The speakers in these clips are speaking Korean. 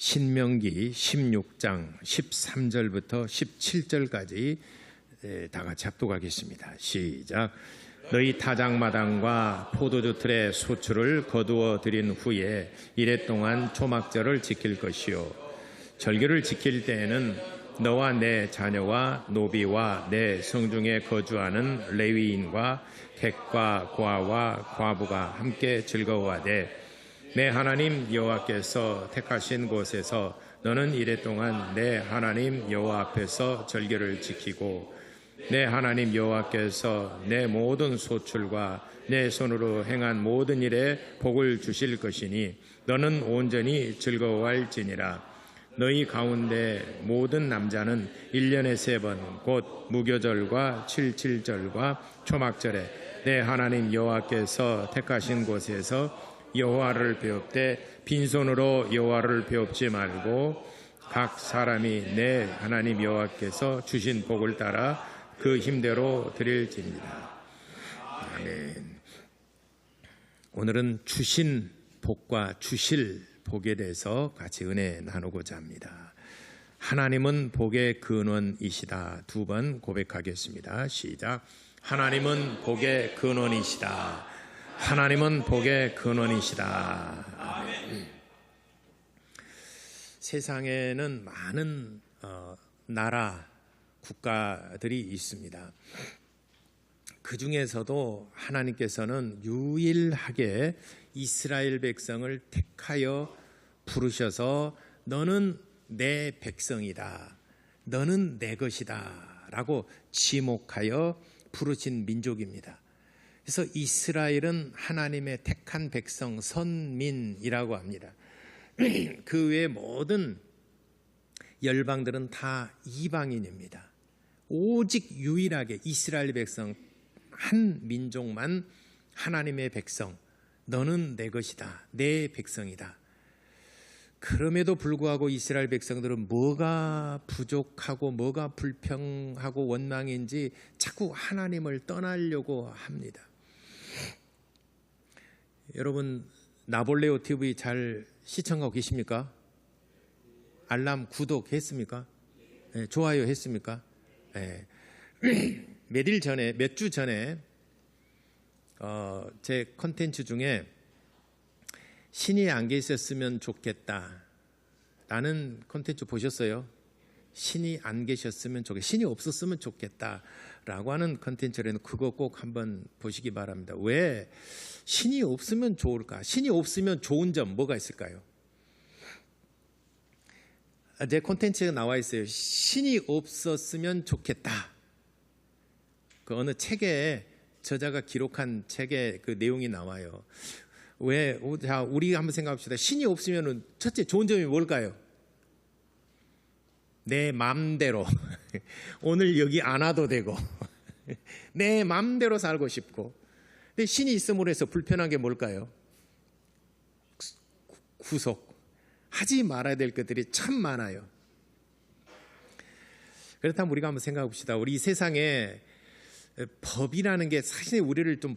신명기 16장 13절부터 17절까지 다 같이 합독하겠습니다. 시작. 너희 타작마당과 포도주 틀의 소출을 거두어 들인 후에 이래 동안 초막절을 지킬 것이요 절기를 지킬 때에는 너와 내 자녀와 노비와 내 성중에 거주하는 레위인과 객과 고아와 과부가 함께 즐거워하되 내 하나님 여호와께서 택하신 곳에서 너는 이래 동안 내 하나님 여호와 앞에서 절기를 지키고 내 하나님 여호와께서 내 모든 소출과 내 손으로 행한 모든 일에 복을 주실 것이니 너는 온전히 즐거워할지니라. 너희 가운데 모든 남자는 1년에 3번 곧 무교절과 77절과 초막절에 내 하나님 여호와께서 택하신 곳에서 여호와를 배웁되 빈손으로 여호와를 배웁지 말고 각 사람이 내 하나님 여호와께서 주신 복을 따라 그 힘대로 드릴지니라. 아멘. 오늘은 주신 복과 주실 복에 대해서 같이 은혜 나누고자 합니다. 하나님은 복의 근원이시다. 2번 고백하겠습니다. 시작. 하나님은 복의 근원이시다. 하나님은 복의 근원이시다. 아멘. 세상에는 많은 나라, 국가들이 있습니다. 그 중에서도 하나님께서는 유일하게 이스라엘 백성을 택하여 부르셔서 너는 내 백성이다. 너는 내 것이다. 라고 지목하여 부르신 민족입니다. 그래서 이스라엘은 하나님의 택한 백성, 선민이라고 합니다. 그 외의 모든 열방들은 다 이방인입니다. 오직 유일하게 이스라엘 백성, 한 민족만 하나님의 백성, 너는 내 것이다, 내 백성이다. 그럼에도 불구하고 이스라엘 백성들은 뭐가 부족하고 뭐가 불평하고 원망인지 자꾸 하나님을 떠나려고 합니다. 여러분 나볼레오 TV 잘 시청하고 계십니까? 알람 구독했습니까? 네, 좋아요 했습니까? 네. 몇 주 전에 제 컨텐츠 중에 신이 안 계셨으면 좋겠다 라는 컨텐츠 보셨어요? 신이 안 계셨으면 좋겠다, 신이 없었으면 좋겠다 라고 하는 컨텐츠라는 그거 꼭 한번 보시기 바랍니다. 왜 신이 없으면 좋을까? 신이 없으면 좋은 점 뭐가 있을까요? 제 콘텐츠에 나와 있어요. 신이 없었으면 좋겠다. 그 어느 책에 저자가 기록한 책에 그 내용이 나와요. 왜? 자, 우리 한번 생각합시다. 신이 없으면 첫째 좋은 점이 뭘까요? 내 맘대로 오늘 여기 안 와도 되고 내 맘대로 살고 싶고. 근데 신이 있음으로 해서 불편한 게 뭘까요? 구속. 하지 말아야 될 것들이 참 많아요. 그렇다면 우리가 한번 생각해 봅시다. 우리 이 세상에 법이라는 게 사실 우리를 좀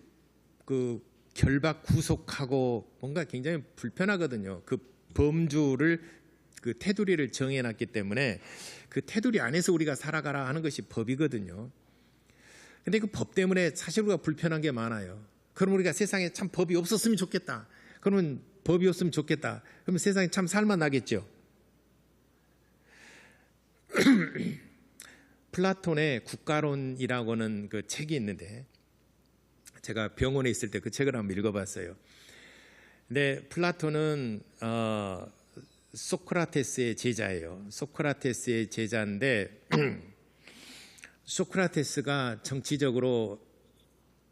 결박 구속하고 뭔가 굉장히 불편하거든요. 그 범주를 그 테두리를 정해놨기 때문에 그 테두리 안에서 우리가 살아가라 하는 것이 법이거든요. 근데 그 법 때문에 사실 우리가 불편한 게 많아요. 그럼 우리가 세상에 참 법이 없었으면 좋겠다. 그러면 법이 없으면 좋겠다. 그러면 세상에 참 살만나겠죠. 플라톤의 국가론이라고 하는 그 책이 있는데 제가 병원에 있을 때 그 책을 한번 읽어봤어요. 근데 플라톤은 소크라테스의 제자예요. 소크라테스의 제자인데 소크라테스가 정치적으로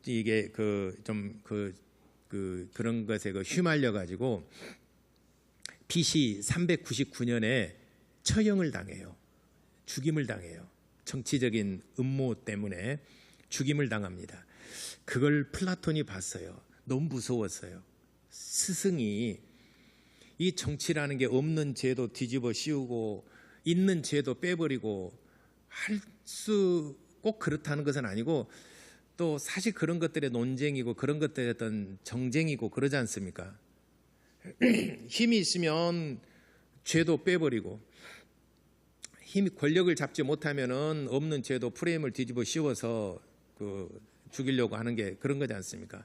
이게 그런 것에 휘말려 가지고 BC 399년에 처형을 당해요. 죽임을 당해요. 정치적인 음모 때문에 죽임을 당합니다. 그걸 플라톤이 봤어요. 너무 무서웠어요. 스승이 이 정치라는 게 없는 죄도 뒤집어 씌우고 있는 죄도 빼버리고 할 수 꼭 그렇다는 것은 아니고 또 사실 그런 것들의 논쟁이고 그런 것들의 어떤 정쟁이고 그러지 않습니까? 힘이 있으면 죄도 빼버리고 힘이 권력을 잡지 못하면은 없는 죄도 프레임을 뒤집어 씌워서 죽이려고 하는 게 그런 거지 않습니까?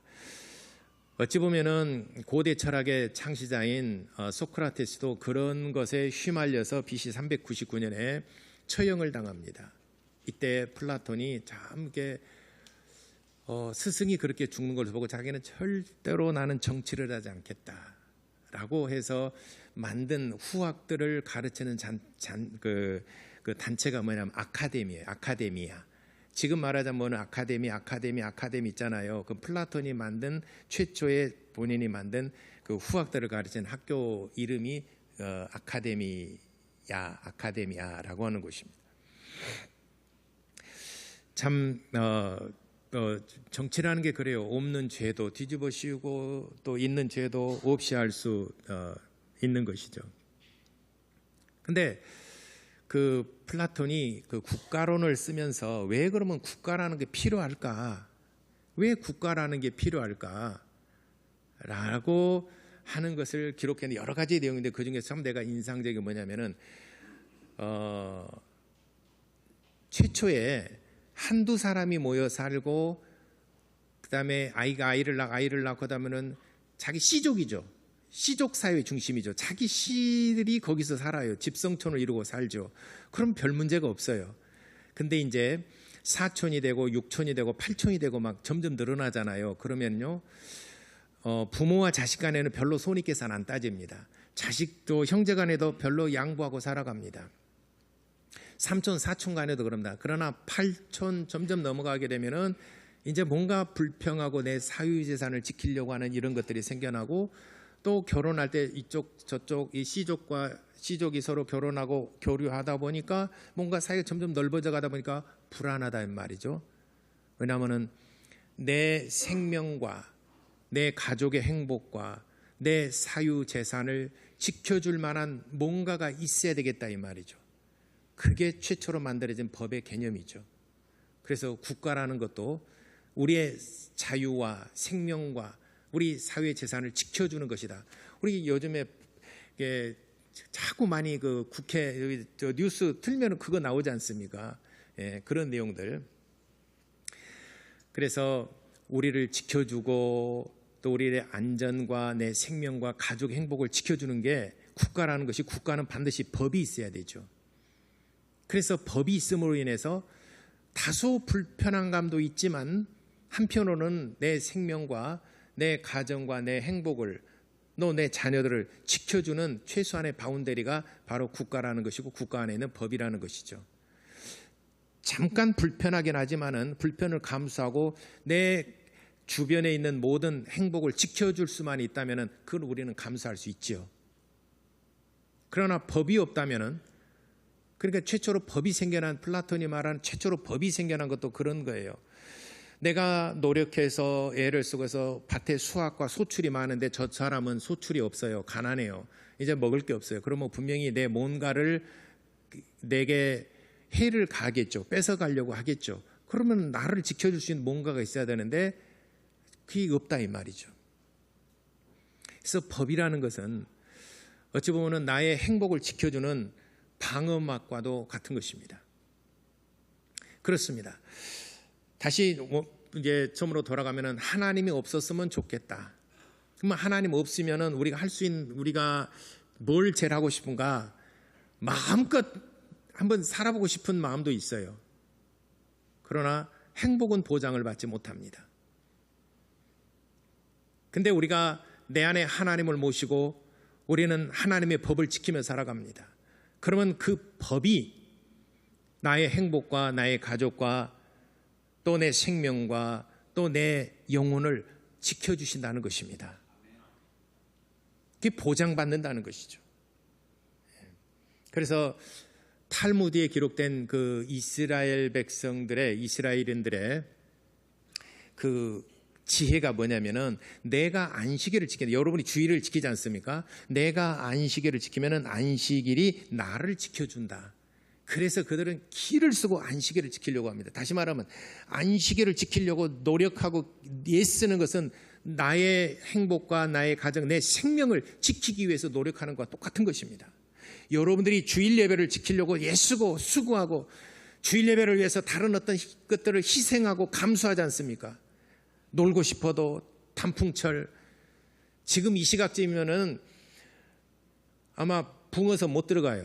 어찌 보면은 고대 철학의 창시자인 소크라테스도 그런 것에 휘말려서 BC 399년에 처형을 당합니다. 이때 플라톤이 참 이렇게 스승이 그렇게 죽는 걸 보고 자기는 절대로 나는 정치를 하지 않겠다라고 해서 만든 후학들을 가르치는 그 단체가 뭐냐면 아카데미예요. 아카데미아. 지금 말하자면 아카데미 있잖아요. 그 플라톤이 만든 최초의 본인이 만든 그 후학들을 가르치는 학교 이름이 아카데미아라고 하는 곳입니다. 참 정치라는 게 그래요. 없는 죄도 뒤집어 씌우고 또 있는 죄도 없이 할 수 있는 것이죠. 근데 그 플라톤이 그 국가론을 쓰면서 왜 그러면 국가라는 게 필요할까? 왜 국가라는 게 필요할까? 라고 하는 것을 기록했는데 여러 가지 내용인데 그중에 참 내가 인상적인 게 뭐냐면은 최초에 한두 사람이 모여 살고 그다음에 아이를 낳고 그다음에는 자기 씨족이죠. 씨족 사회 중심이죠. 자기 씨들이 거기서 살아요. 집성촌을 이루고 살죠. 그럼 별 문제가 없어요. 근데 이제 4촌이 되고 6촌이 되고 8촌이 되고 막 점점 늘어나잖아요. 그러면요 부모와 자식 간에는 별로 손익계산 안 따집니다. 자식도 형제 간에도 별로 양보하고 살아갑니다. 3촌, 4촌 간에도 그럽니다. 그러나 8촌 점점 넘어가게 되면은 이제 뭔가 불평하고 내 사유재산을 지키려고 하는 이런 것들이 생겨나고 또 결혼할 때 이쪽 저쪽 이 씨족과 씨족이 서로 결혼하고 교류하다 보니까 뭔가 사이가 점점 넓어져 가다 보니까 불안하다는 말이죠. 왜냐하면은 내 생명과 내 가족의 행복과 내 사유재산을 지켜줄 만한 뭔가가 있어야 되겠다 이 말이죠. 그게 최초로 만들어진 법의 개념이죠. 그래서 국가라는 것도 우리의 자유와 생명과 우리 사회 재산을 지켜주는 것이다. 우리 요즘에 자꾸 많이 그 국회 뉴스 틀면 그거 나오지 않습니까? 예, 그런 내용들. 그래서 우리를 지켜주고 또 우리의 안전과 내 생명과 가족 행복을 지켜주는 게 국가라는 것이 국가는 반드시 법이 있어야 되죠. 그래서 법이 있음으로 인해서 다소 불편한 감도 있지만 한편으로는 내 생명과 내 가정과 내 행복을 또 내 자녀들을 지켜주는 최소한의 바운더리가 바로 국가라는 것이고 국가 안에 있는 법이라는 것이죠. 잠깐 불편하긴 하지만은 불편을 감수하고 내 주변에 있는 모든 행복을 지켜줄 수만 있다면은 그걸 우리는 감수할 수 있지요. 그러나 법이 없다면은 그러니까 최초로 법이 생겨난 플라톤이 말하는 최초로 법이 생겨난 것도 그런 거예요. 내가 노력해서 애를 쓰고서 밭에 수확과 소출이 많은데 저 사람은 소출이 없어요. 가난해요. 이제 먹을 게 없어요. 그러면 분명히 내 뭔가를 내게 해를 가하겠죠. 뺏어가려고 하겠죠. 그러면 나를 지켜줄 수 있는 뭔가가 있어야 되는데 그게 없다 이 말이죠. 그래서 법이라는 것은 어찌 보면 나의 행복을 지켜주는 방어막과도 같은 것입니다. 그렇습니다. 다시 이제 처음으로 돌아가면은 하나님이 없었으면 좋겠다. 그러면 하나님 없으면은 우리가 할 수 있는 우리가 뭘 제일 하고 싶은가? 마음껏 한번 살아보고 싶은 마음도 있어요. 그러나 행복은 보장을 받지 못합니다. 근데 우리가 내 안에 하나님을 모시고 우리는 하나님의 법을 지키며 살아갑니다. 그러면 그 법이 나의 행복과 나의 가족과 또 내 생명과 또 내 영혼을 지켜주신다는 것입니다. 그게 보장받는다는 것이죠. 그래서 탈무드에 기록된 그 이스라엘 백성들의 이스라엘인들의 그 지혜가 뭐냐면은 내가 안식일을 지킨다. 여러분이 주일을 지키지 않습니까? 내가 안식일을 지키면은 안식일이 나를 지켜준다. 그래서 그들은 기를 쓰고 안식일을 지키려고 합니다. 다시 말하면 안식일을 지키려고 노력하고 애쓰는 것은 나의 행복과 나의 가정, 내 생명을 지키기 위해서 노력하는 것과 똑같은 것입니다. 여러분들이 주일 예배를 지키려고 애쓰고 수고하고 주일 예배를 위해서 다른 어떤 것들을 희생하고 감수하지 않습니까? 놀고 싶어도 단풍철, 지금 이 시각쯤이면은 아마 붕어서 못 들어가요.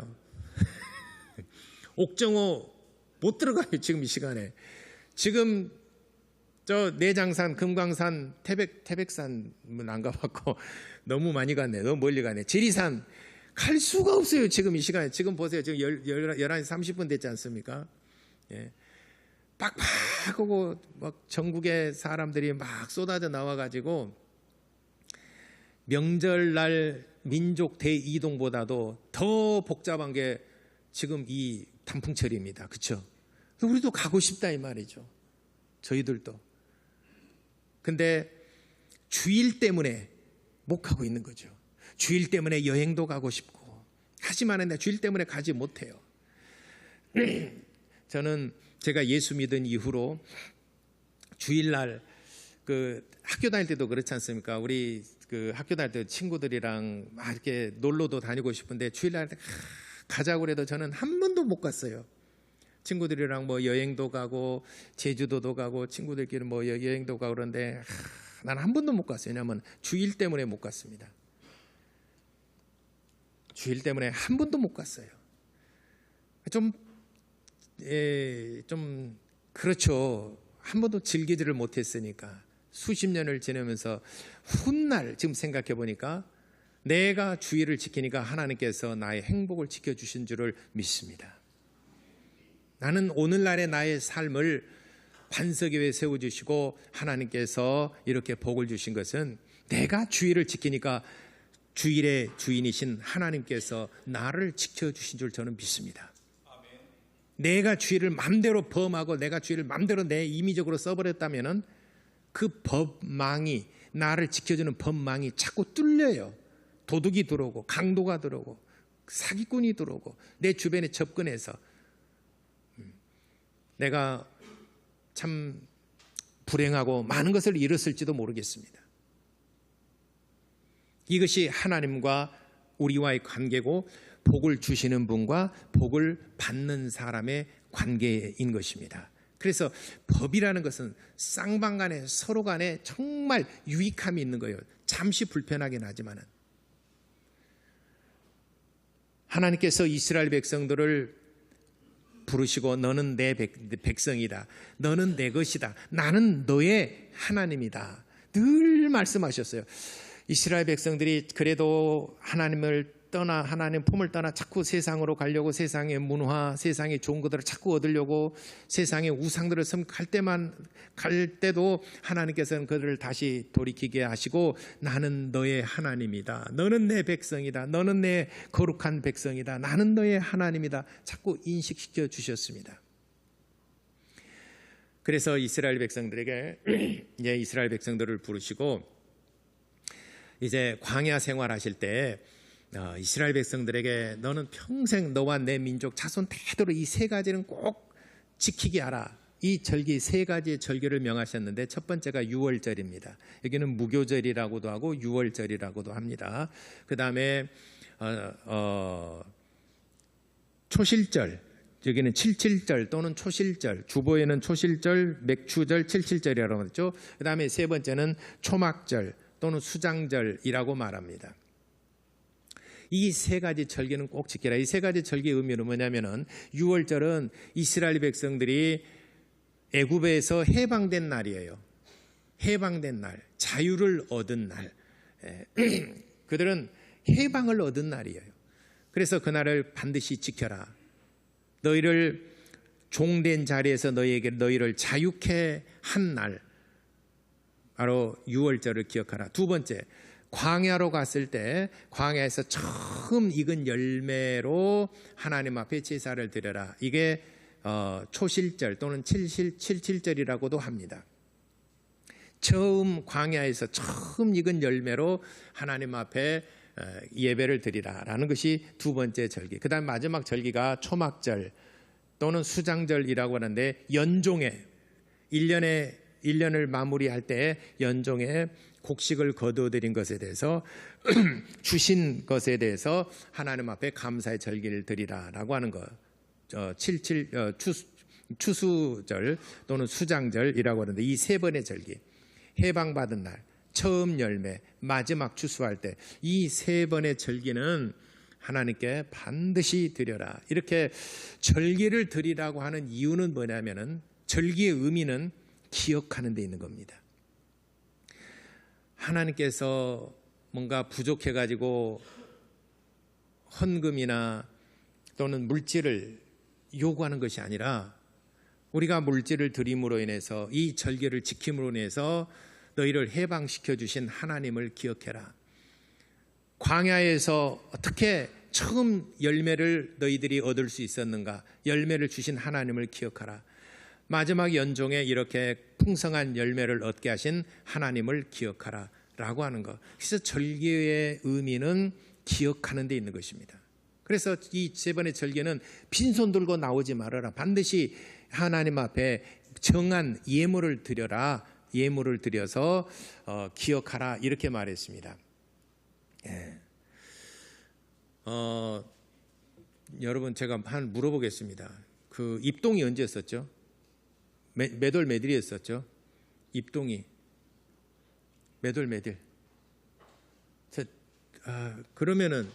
옥정호 못 들어가요. 지금 이 시간에. 지금 저 내장산, 금강산, 태백산은 안 가봤고 너무 많이 갔네. 너무 멀리 가네. 지리산 갈 수가 없어요. 지금 이 시간에. 지금 보세요. 지금 11시 30분 됐지 않습니까? 예. 빡빡 오고 막 전국의 사람들이 막 쏟아져 나와가지고 명절날 민족 대이동보다도 더 복잡한 게 지금 이 단풍철입니다. 그렇죠? 우리도 가고 싶다 이 말이죠. 저희들도. 근데 주일 때문에 못 가고 있는 거죠. 주일 때문에 여행도 가고 싶고 하지만 내가 주일 때문에 가지 못해요. 저는 제가 예수 믿은 이후로 주일날 그 학교 다닐 때도 그렇지 않습니까? 우리 그 학교 다닐 때 친구들이랑 막 이렇게 놀러도 다니고 싶은데 주일날 가자고 그래도 저는 한 번도 못 갔어요. 친구들이랑 뭐 여행도 가고 제주도도 가고 친구들끼리 뭐 여행도 가고 그런데 난 한 번도 못 갔어요. 왜냐하면 주일 때문에 못 갔습니다. 주일 때문에 한 번도 못 갔어요. 좀 그렇죠. 한 번도 즐기지를 못했으니까 수십 년을 지내면서 훗날 지금 생각해 보니까 내가 주일을 지키니까 하나님께서 나의 행복을 지켜주신 줄을 믿습니다. 나는 오늘날의 나의 삶을 반석 위에 세워주시고 하나님께서 이렇게 복을 주신 것은 내가 주일을 지키니까 주일의 주인이신 하나님께서 나를 지켜주신 줄 저는 믿습니다. 내가 주일을 마음대로 범하고 내가 주일을 마음대로 내 임의적으로 써버렸다면 그 법망이 나를 지켜주는 법망이 자꾸 뚫려요. 도둑이 들어오고 강도가 들어오고 사기꾼이 들어오고 내 주변에 접근해서 내가 참 불행하고 많은 것을 잃었을지도 모르겠습니다. 이것이 하나님과 우리와의 관계고 복을 주시는 분과 복을 받는 사람의 관계인 것입니다. 그래서 법이라는 것은 쌍방간에 서로 간에 정말 유익함이 있는 거예요. 잠시 불편하긴 하지만은 하나님께서 이스라엘 백성들을 부르시고 너는 내 백성이다. 너는 내 것이다. 나는 너의 하나님이다. 늘 말씀하셨어요. 이스라엘 백성들이 그래도 하나님을 떠나 하나님 품을 떠나 자꾸 세상으로 가려고 세상의 문화, 세상의 좋은 것들을 자꾸 얻으려고 세상의 우상들을 갈 때도 하나님께서는 그들을 다시 돌이키게 하시고 나는 너의 하나님이다. 너는 내 백성이다. 너는 내 거룩한 백성이다. 나는 너의 하나님이다. 자꾸 인식시켜 주셨습니다. 그래서 이스라엘 백성들에게 이스라엘 백성들을 부르시고 이제 광야 생활하실 때 이스라엘 백성들에게 너는 평생 너와 내 민족 자손 대대로 이 세 가지는 꼭 지키게 하라. 이 절기 세 가지의 절기를 명하셨는데 첫 번째가 유월절입니다. 여기는 무교절이라고도 하고 유월절이라고도 합니다. 그 다음에 초실절, 여기는 칠칠절 또는 초실절, 주보에는 초실절, 맥추절, 칠칠절이라고 하죠. 그 다음에 세 번째는 초막절 또는 수장절이라고 말합니다. 이 세 가지 절기는 꼭 지키라. 이 세 가지 절기의 의미는 뭐냐면은 유월절은 이스라엘 백성들이 애굽에서 해방된 날이에요. 해방된 날, 자유를 얻은 날. 그들은 해방을 얻은 날이에요. 그래서 그날을 반드시 지켜라. 너희를 종된 자리에서 너희를 자유케 한 날, 바로 유월절을 기억하라. 두 번째, 광야로 갔을 때 광야에서 처음 익은 열매로 하나님 앞에 제사를 드려라. 이게 초실절 또는 칠칠절이라고도 합니다. 처음 광야에서 처음 익은 열매로 하나님 앞에 예배를 드리라라는 것이 두 번째 절기. 그 다음 마지막 절기가 초막절 또는 수장절이라고 하는데 연종의 1년에 1년을 마무리할 때 연종의 곡식을 거두어드린 것에 대해서 주신 것에 대해서 하나님 앞에 감사의 절기를 드리라라고 하는 것. 77 추수절 또는 수장절이라고 하는데 이 세 번의 절기, 해방받은 날, 처음 열매, 마지막 추수할 때 이 세 번의 절기는 하나님께 반드시 드려라. 이렇게 절기를 드리라고 하는 이유는 뭐냐면은 절기의 의미는 기억하는 데 있는 겁니다. 하나님께서 뭔가 부족해 가지고 헌금이나 또는 물질을 요구하는 것이 아니라 우리가 물질을 드림으로 인해서 이 절기를 지킴으로 인해서 너희를 해방시켜 주신 하나님을 기억해라. 광야에서 어떻게 처음 열매를 너희들이 얻을 수 있었는가? 열매를 주신 하나님을 기억하라. 마지막 연종에 이렇게 풍성한 열매를 얻게 하신 하나님을 기억하라 라고 하는 것. 그래서 절기의 의미는 기억하는 데 있는 것입니다. 그래서 이 세 번의 절기는 빈손 들고 나오지 말아라. 반드시 하나님 앞에 정한 예물을 드려라. 예물을 드려서 기억하라 이렇게 말했습니다. 예. 여러분 제가 한 물어보겠습니다. 그 입동이 언제였었죠? 몇 월 며칠이었었죠? 입동이 몇 월 며칠? 그러면은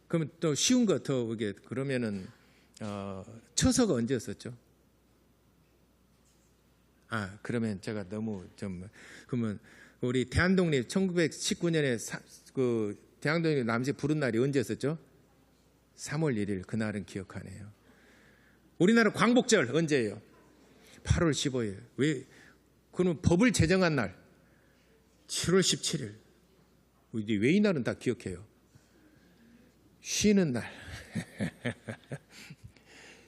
그러면 또 쉬운 거 더 이게 그러면은 처서가 언제였었죠? 그러면 제가 너무 좀 그러면 우리 대한독립 1919년에 그 대한독립 남시 부른 날이 언제였었죠? 3월 1일 그날은 기억하네요. 우리나라 광복절 언제예요? 8월 15일. 왜? 그는 법을 제정한 날 7월 17일. 왜 이 날은 다 기억해요? 쉬는 날.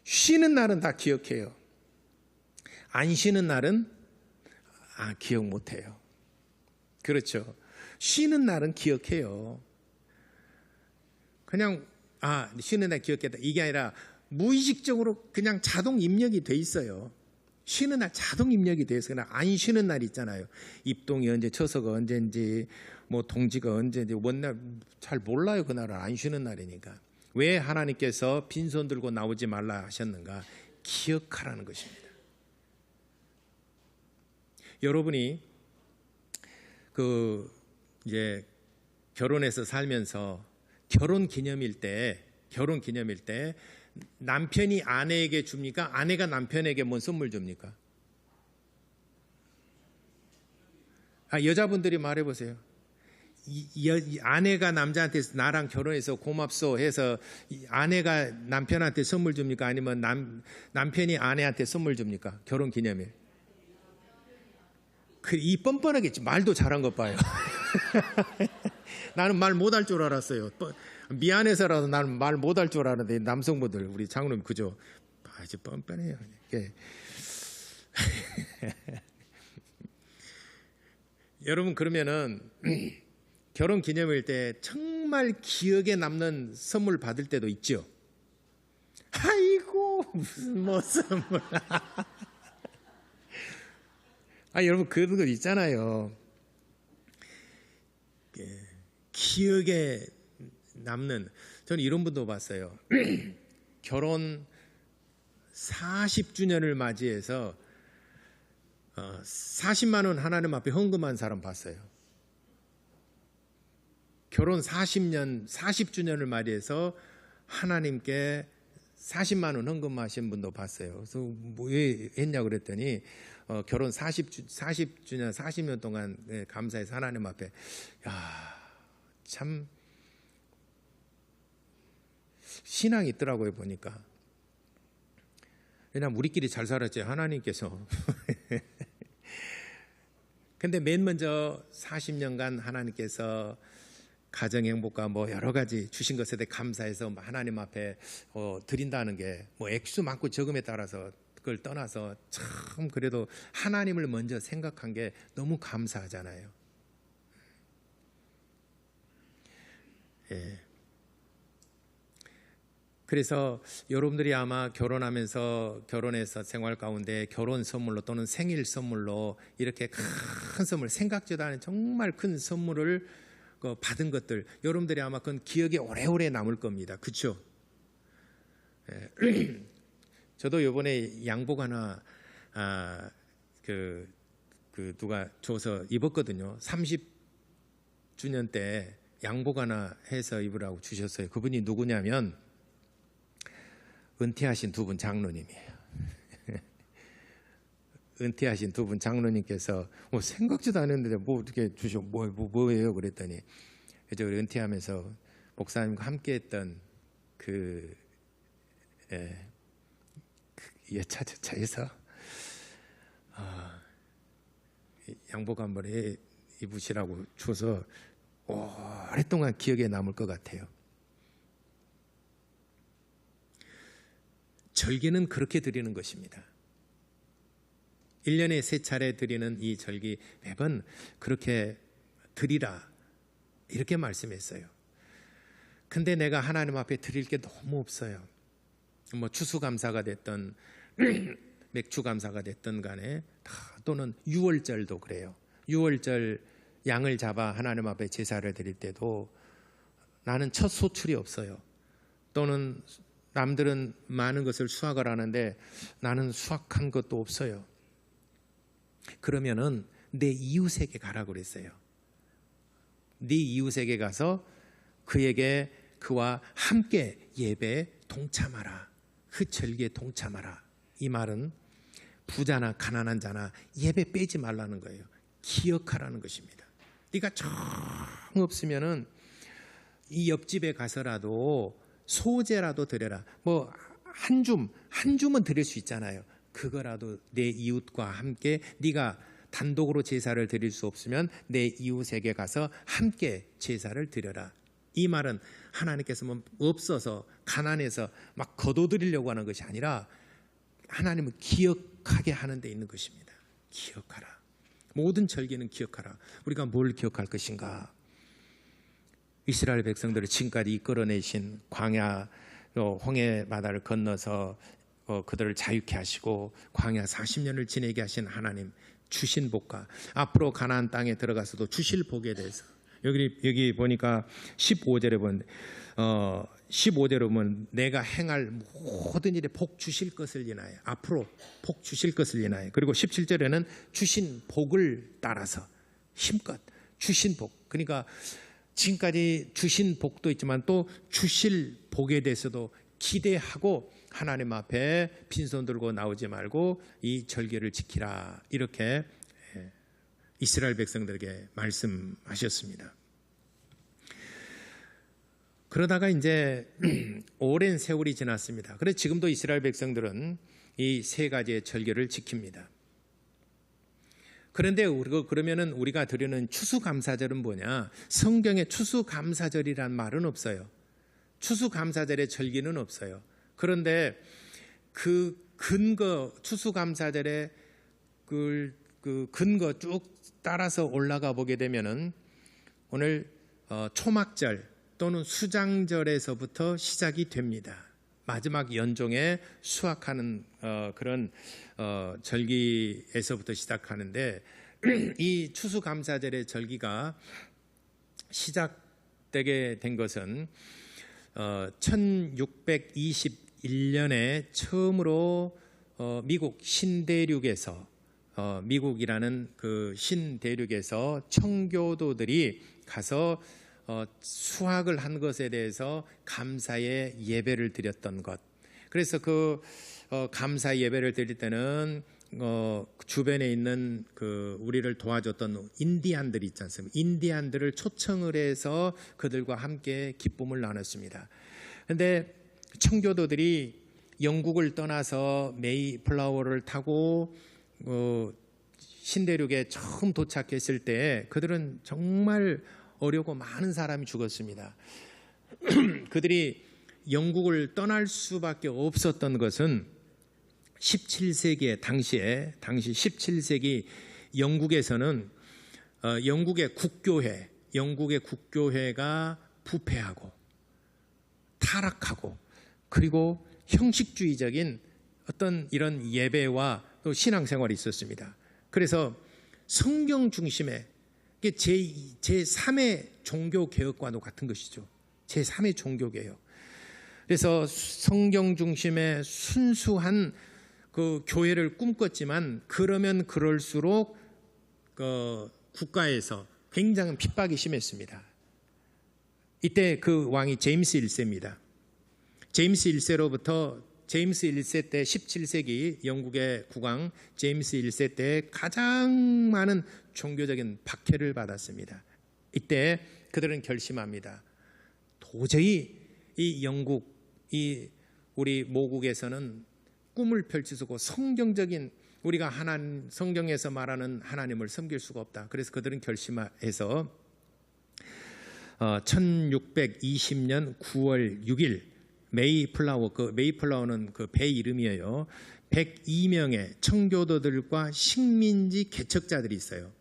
쉬는 날은 다 기억해요. 안 쉬는 날은 기억 못해요. 그렇죠. 쉬는 날은 기억해요. 그냥 쉬는 날 기억했다 이게 아니라 무의식적으로 그냥 자동 입력이 돼 있어요. 쉬는 날 자동 입력이 돼 있어요. 그냥 안 쉬는 날 있잖아요. 입동이 언제, 처서가 언제인지, 뭐 동지가 언제인지 원날 잘 몰라요. 그날은 안 쉬는 날이니까. 왜 하나님께서 빈손 들고 나오지 말라 하셨는가? 기억하라는 것입니다. 여러분이 이제 결혼해서 살면서 결혼 기념일 때 남편이 아내에게 줍니까? 아내가 남편에게 뭔 선물 줍니까? 여자분들이 말해보세요. 아내가 남자한테 나랑 결혼해서 고맙소 해서 아내가 남편한테 선물 줍니까? 아니면 남편이 아내한테 선물 줍니까? 결혼 기념일. 이 뻔뻔하겠지. 말도 잘한 것 봐요. 나는 말 못할 줄 알았어요. 미안해서라도 나는 말 못할 줄 알았는데 남성분들 우리 장로님 그죠? 아주 뻔뻔해요. 여러분 그러면은 결혼 기념일 때 정말 기억에 남는 선물 받을 때도 있죠. 아이고 무슨 뭐 선물. 여러분 그런 거 있잖아요. 기억에 남는 저는 이런 분도 봤어요. 결혼 40주년을 맞이해서 40만 원 하나님 앞에 헌금한 사람 봤어요. 결혼 40주년을 맞이해서 하나님께 40만 원 헌금하신 분도 봤어요. 그래서 뭐 왜 했냐 그랬더니 결혼 40주년 40년 동안 감사해서 하나님 앞에 참 신앙이 있더라고요 보니까. 왜냐하면 우리끼리 잘 살았지 하나님께서. 근데 맨 먼저 40년간 하나님께서 가정 행복과 뭐 여러 가지 주신 것에 대해 감사해서 하나님 앞에 드린다는 게 뭐 액수 많고 적음에 따라서 그걸 떠나서 참 그래도 하나님을 먼저 생각한 게 너무 감사하잖아요. 예. 그래서 여러분들이 아마 결혼해서 생활 가운데 결혼 선물로 또는 생일 선물로 이렇게 큰 선물, 생각지도 않은 정말 큰 선물을 받은 것들, 여러분들이 아마 그건 기억에 오래오래 남을 겁니다. 그렇죠? 저도 이번에 양복 하나 누가 줘서 입었거든요. 30주년 때 양복 하나 해서 입으라고 주셨어요. 그분이 누구냐면 은퇴하신 두 분 장로님이에요. 은퇴하신 두 분 장로님께서 뭐 생각지도 않았는데 뭐 어떻게 주셔 뭐예요 그랬더니 그저 은퇴하면서 목사님과 함께했던 여차저차해서 양복 한번 입으시라고 줘서 오랫동안 기억에 남을 것 같아요. 절기는 그렇게 드리는 것입니다. 1년에 3차례 드리는 이 절기 매번 그렇게 드리라 이렇게 말씀했어요. 근데 내가 하나님 앞에 드릴 게 너무 없어요. 뭐 추수감사가 됐든 맥주감사가 됐든 간에 또는 유월절도 그래요. 유월절 양을 잡아 하나님 앞에 제사를 드릴 때도 나는 첫 소출이 없어요. 또는 남들은 많은 것을 수확을 하는데 나는 수확한 것도 없어요. 그러면은 내 이웃에게 가라고 그랬어요. 네 이웃에게 가서 그에게 그와 함께 예배에 동참하라. 그 절기에 동참하라. 이 말은 부자나 가난한 자나 예배 빼지 말라는 거예요. 기억하라는 것입니다. 네가 정 없으면은 이 옆집에 가서라도 소제라도 드려라. 뭐 한 줌은 드릴 수 있잖아요. 그거라도 내 이웃과 함께 네가 단독으로 제사를 드릴 수 없으면 내 이웃에게 가서 함께 제사를 드려라. 이 말은 하나님께서 뭐 없어서 가난해서 막 거둬들이려고 하는 것이 아니라 하나님은 기억하게 하는 데 있는 것입니다. 기억하라. 모든 절기는 기억하라. 우리가 뭘 기억할 것인가? 이스라엘 백성들을 지금까지 이끌어내신 광야 홍해 바다를 건너서 그들을 자유케 하시고 광야 40년을 지내게 하신 하나님 주신 복과 앞으로 가나안 땅에 들어가서도 주실 복에 대해서 여기 보니까 15절에 보는데 15절에 보면 내가 행할 모든 일에 복 주실 것을 인하여 앞으로 복 주실 것을 인하여 그리고 17절에는 주신 복을 따라서 힘껏 주신 복 그러니까 지금까지 주신 복도 있지만 또 주실 복에 대해서도 기대하고 하나님 앞에 빈손 들고 나오지 말고 이 절기를 지키라 이렇게 이스라엘 백성들에게 말씀하셨습니다. 그러다가 이제 오랜 세월이 지났습니다. 그래서 지금도 이스라엘 백성들은 이 세 가지의 절기를 지킵니다. 그런데 그러면은 우리가 드리는 추수감사절은 뭐냐? 성경에 추수감사절이란 말은 없어요. 추수감사절의 절기는 없어요. 그런데 그 근거 추수감사절의 그 근거 쭉 따라서 올라가 보게 되면은 오늘 초막절 또는 수장절에서부터 시작이 됩니다. 마지막 연종에 수확하는 그런 절기에서부터 시작하는데 이 추수감사절의 절기가 시작되게 된 것은 1621년에 처음으로 미국 신대륙에서 미국이라는 그 신대륙에서 청교도들이 가서 수확을 한 것에 대해서 감사의 예배를 드렸던 것. 그래서 그 감사 예배를 드릴 때는 주변에 있는 그 우리를 도와줬던 인디안들이 있지 않습니까? 인디안들을 초청을 해서 그들과 함께 기쁨을 나눴습니다. 그런데 청교도들이 영국을 떠나서 메이플라워를 타고 신대륙에 처음 도착했을 때 그들은 정말 어려고 많은 사람이 죽었습니다. 그들이 영국을 떠날 수밖에 없었던 것은 17세기에 당시 17세기 영국에서는 영국의 국교회가 부패하고 타락하고 그리고 형식주의적인 어떤 이런 예배와 또 신앙생활이 있었습니다. 그래서 성경 중심의 제3의 종교개혁과도 같은 것이죠. 제3의 종교개혁. 그래서 성경 중심의 순수한 그 교회를 꿈꿨지만 그러면 그럴수록 국가에서 굉장한 핍박이 심했습니다. 이때 그 왕이 제임스 1세입니다. 제임스 1세로부터 제임스 1세 때 17세기 영국의 국왕 제임스 1세 때 가장 많은 종교적인 박해를 받았습니다. 이때 그들은 결심합니다. 도저히 이 영국, 이 우리 모국에서는 꿈을 펼치고 성경적인 우리가 하나님, 성경에서 말하는 하나님을 섬길 수가 없다. 그래서 그들은 결심해서 1620년 9월 6일 메이플라워, 그 메이플라워는 그 배 이름이에요. 102명의 청교도들과 식민지 개척자들이 있어요.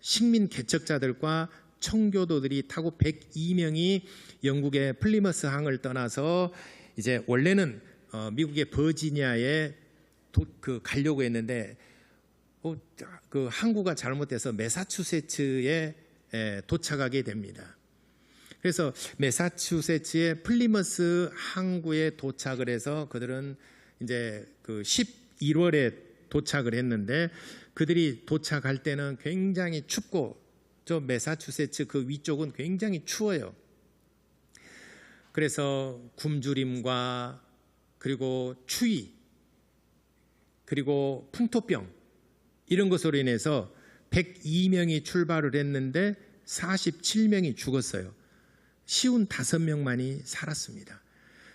식민 개척자들과 청교도들이 타고 102명이 영국의 플리머스 항을 떠나서 이제 원래는 미국의 버지니아에 가려고 했는데 그 항구가 잘못돼서 매사추세츠에 도착하게 됩니다. 그래서 매사추세츠의 플리머스 항구에 도착을 해서 그들은 이제 그 11월에 도착을 했는데 그들이 도착할 때는 굉장히 춥고 저 매사추세츠 그 위쪽은 굉장히 추워요. 그래서 굶주림과 그리고 추위 그리고 풍토병 이런 것으로 인해서 102명이 출발을 했는데 47명이 죽었어요. 55명만이 살았습니다.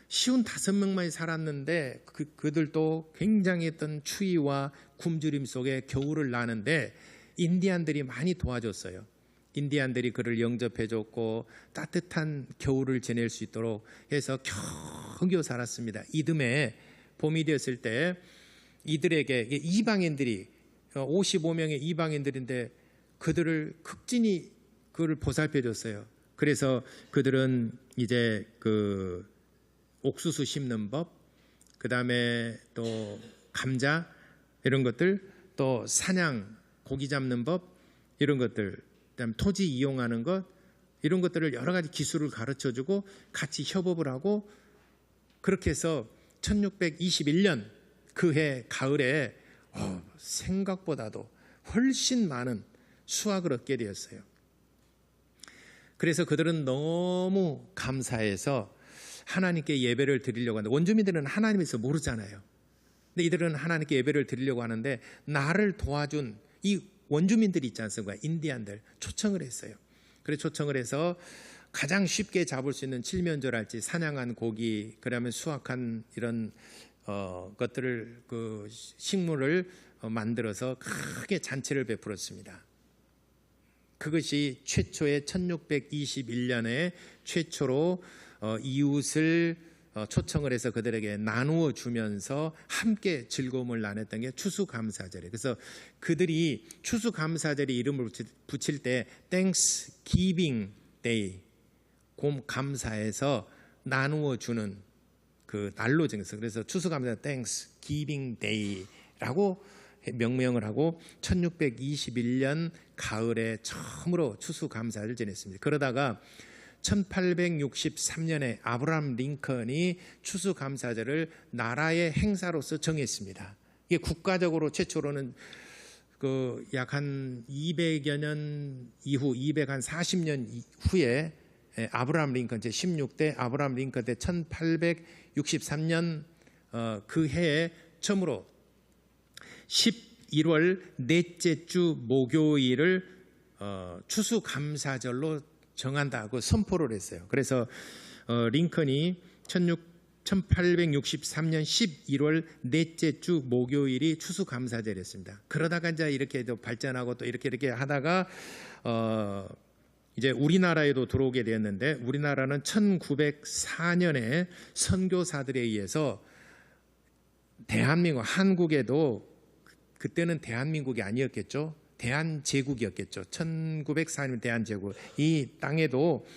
55명만이 살았는데 그들도 굉장히 어떤 추위와 굶주림 속에 겨울을 나는데 인디안들이 많이 도와줬어요. 인디안들이 그를 영접해줬고 따뜻한 겨울을 지낼 수 있도록 해서 겨우 살았습니다. 이듬해 봄이 되었을 때 이들에게 이방인들이 55명의 이방인들인데 그들을 극진히 그를 보살펴줬어요. 그래서 그들은 이제 그 옥수수 심는 법, 그 다음에 또 감자 이런 것들, 또 사냥 고기 잡는 법 이런 것들, 그다음 토지 이용하는 것 이런 것들을 여러 가지 기술을 가르쳐주고 같이 협업을 하고 그렇게 해서 1621년 그해 가을에 생각보다도 훨씬 많은 수확을 얻게 되었어요. 그래서 그들은 너무 감사해서 하나님께 예배를 드리려고 하는데 원주민들은 하나님에서 모르잖아요. 근데 이들은 하나님께 예배를 드리려고 하는데 나를 도와준 이 원주민들이 있지 않습니까? 인디안들 초청을 했어요. 그래서 초청을 해서 가장 쉽게 잡을 수 있는 칠면조랄지 사냥한 고기, 그다음에 수확한 이런 것들을 그 식물을 만들어서 크게 잔치를 베풀었습니다. 그것이 최초의 1621년에 최초로 이웃을 초청을 해서 그들에게 나누어 주면서 함께 즐거움을 나눴던 게 추수감사절이에요. 그래서 그들이 추수감사절에 이름을 붙일 때 Thanksgiving Day, 감사해서 나누어 주는 그 날로 정해서 그래서 추수감사 Thanksgiving Day라고 명명을 하고 1621년 가을에 처음으로 추수감사를 지냈습니다. 그러다가 1863년에 아브라함 링컨이 추수감사절을 나라의 행사로서 정했습니다. 이게 국가적으로 최초로는 그 약 한 200여 년 이후 240년 후에 아브라함 링컨 제16대 아브라함 링컨 때 1863년 그 해에 처음으로 11월 넷째 주 목요일을 추수감사절로 정한다고 선포를 했어요. 그래서 링컨이 1863년 11월 넷째 주 목요일이 추수감사절이었습니다. 그러다가 이제 이렇게 발전하고 또 이렇게 하다가 이제 우리나라에도 들어오게 되었는데 우리나라는 1904년에 선교사들에 의해서 대한민국 한국에도 그때는 대한민국이 아니었겠죠. 대한제국이었겠죠. 1904년 대한제국 이 땅에도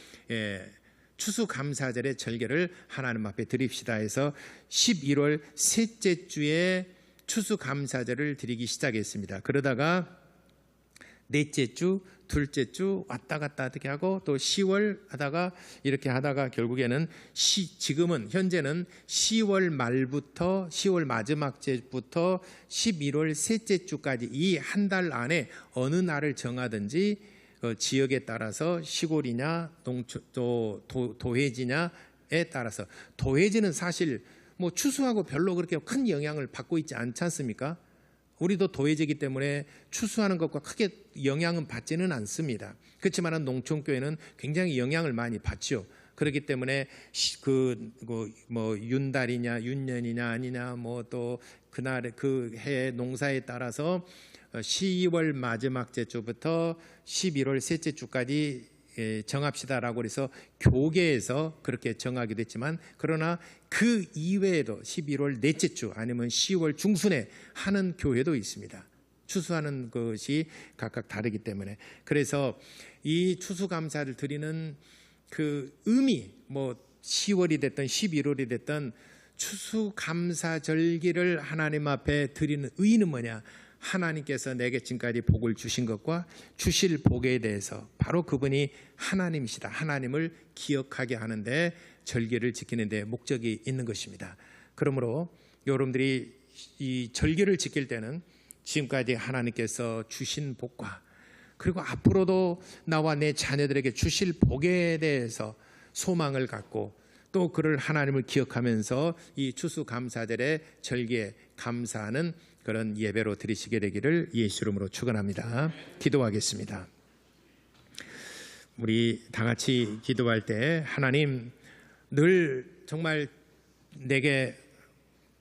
추수감사절의 절개를 하나님 앞에 드립시다 해서 11월 셋째 주에 추수감사절을 드리기 시작했습니다. 그러다가 넷째 주, 둘째 주 왔다 갔다 어떻게 하고 또 10월 하다가 이렇게 하다가 결국에는 지금은 현재는 10월 말부터 10월 마지막 주부터 11월 셋째 주까지 이 한 달 안에 어느 날을 정하든지 지역에 따라서 시골이냐 도회지냐에 따라서 도회지는 사실 뭐 추수하고 별로 그렇게 큰 영향을 받고 있지 않지 않습니까? 우리도 도회지이기 때문에 추수하는 것과 크게 영향은 받지는 않습니다. 그렇지만 농촌교회는 굉장히 영향을 많이 받죠. 그렇기 때문에 뭐 윤달이냐 윤년이냐 아니냐 뭐 또 그날 그 해의 농사에 따라서 10월 마지막 주부터 11월 셋째 주까지 정합시다라고 해서 교계에서 그렇게 정하기도 했지만 그러나 그 이외에도 11월 넷째 주 아니면 10월 중순에 하는 교회도 있습니다. 추수하는 것이 각각 다르기 때문에 그래서 이 추수감사를 드리는 그 의미 뭐 10월이 됐든 11월이 됐든 추수감사절기를 하나님 앞에 드리는 의의는 뭐냐? 하나님께서 내게 지금까지 복을 주신 것과 주실 복에 대해서 바로 그분이 하나님이시다. 하나님을 기억하게 하는데 절기를 지키는 데 목적이 있는 것입니다. 그러므로 여러분들이 이 절기를 지킬 때는 지금까지 하나님께서 주신 복과 그리고 앞으로도 나와 내 자녀들에게 주실 복에 대해서 소망을 갖고 또 그를 하나님을 기억하면서 이 추수감사절의 절기에 감사하는 그런 예배로 드리시게 되기를 예수 이름으로 축원합니다. 기도하겠습니다. 우리 다 같이 기도할 때 하나님 늘 정말 내게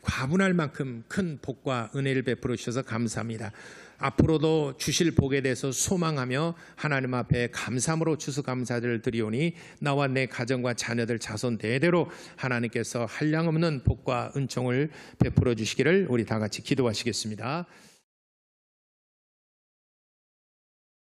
과분할 만큼 큰 복과 은혜를 베풀어 주셔서 감사합니다. 앞으로도 주실 복에 대해서 소망하며 하나님 앞에 감사함으로 추수감사절을 드리오니 나와 내 가정과 자녀들 자손 대대로 하나님께서 한량없는 복과 은총을 베풀어 주시기를 우리 다 같이 기도하시겠습니다.